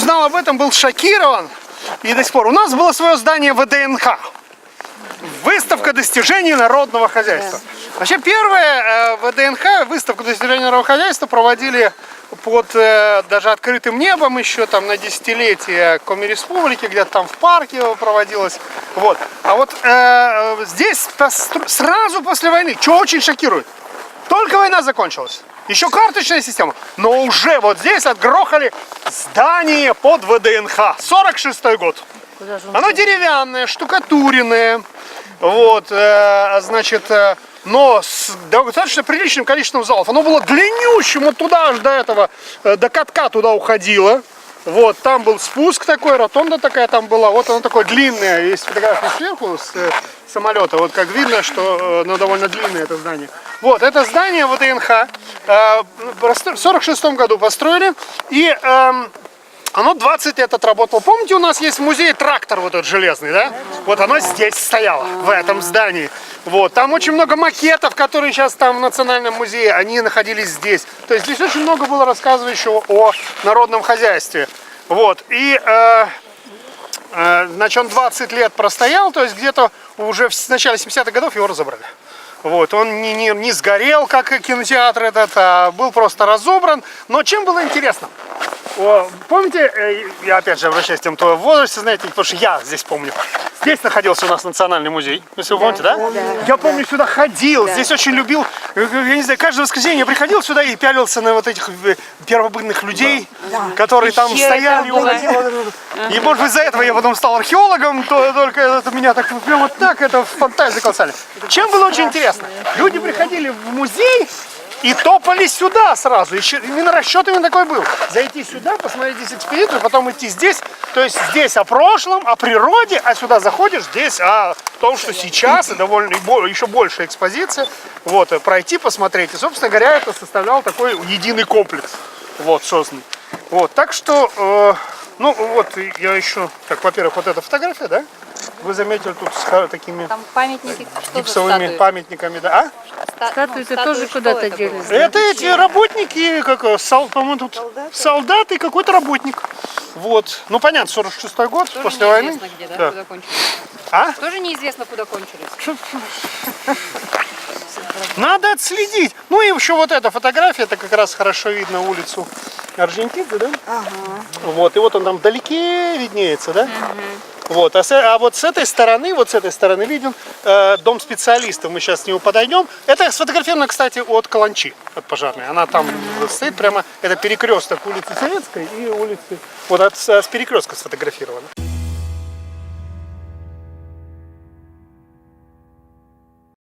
узнал об этом, был шокирован. И до сих пор. У нас было свое здание ВДНХ. Выставка достижений народного хозяйства. Вообще первая ВДНХ, выставку достижений народного хозяйства, проводили под даже открытым небом еще там на десятилетие Коми Республики, где-то там в парке проводилось. Вот. А вот здесь сразу после войны, что очень шокирует, только война закончилась. Еще карточная система, но уже вот здесь отгрохали здание под ВДНХ. 46-й год. Оно деревянное, штукатуренное. Вот, значит, но с достаточно приличным количеством залов. Оно было длиннющим, вот туда аж до этого, до катка туда уходило. Вот, там был спуск такой, ротонда такая там была. Вот оно такое длинное, есть фотография сверху с самолета. Вот как видно, что оно довольно длинное, это здание. Вот, это здание ВДНХ в 46-м году построили. И оно 20 лет отработало. Помните, у нас есть в музее трактор вот этот железный, да? Вот оно здесь стояло, в этом здании. Вот, там очень много макетов, которые сейчас там в Национальном музее, они находились здесь. То есть здесь очень много было рассказывающего о народном хозяйстве. Вот, и, значит, он 20 лет простоял, то есть где-то уже в начале 70-х годов его разобрали. Вот, он не сгорел, как и кинотеатр этот, а был просто разобран. Но чем было интересно? Помните, я опять же обращаюсь к тем, кто в возрасте, знаете, потому что я здесь помню. Здесь находился у нас Национальный музей, если вы помните, да? Я помню, сюда ходил, здесь очень любил, я не знаю, каждое воскресенье я приходил сюда и пялился на вот этих первобытных людей, которые там стояли и уходили. И может быть из-за этого я потом стал археологом, то только это меня так, прям вот так, это фантазия колоссальная. Чем было очень интересно? Люди приходили в музей и топали сюда сразу. Именно расчет именно такой был. Зайти сюда, посмотреть здесь экспедицию, потом идти здесь. То есть здесь о прошлом, о природе, а сюда заходишь, здесь о том, что сейчас, и довольно еще больше экспозиция. Вот, пройти, посмотреть. И, собственно говоря, это составлял такой единый комплекс. Вот, созданный. Вот, так что, ну, вот, я еще, так, во-первых, вот эта фотография, да? Вы заметили тут с такими памятники, гипсовыми памятниками, да? Статуи-то тоже куда-то делись. Это эти работники, как, по-моему, тут солдаты и какой-то работник. Вот. Ну, понятно, 46-й год, тоже после войны. Где, да? Куда кончились. А? Тоже неизвестно, куда кончились. Надо отследить. Ну и еще вот эта фотография, это как раз хорошо видно улицу Орджоникидзе, да? Ага. Вот, и вот он там вдалеке виднеется, да? Вот, а вот с этой стороны виден дом специалистов. Мы сейчас к нему подойдем. Это сфотографировано, кстати, от Каланчи, от пожарной. Она там стоит прямо, это перекресток улицы Советской и улицы, вот с перекрестка сфотографировано.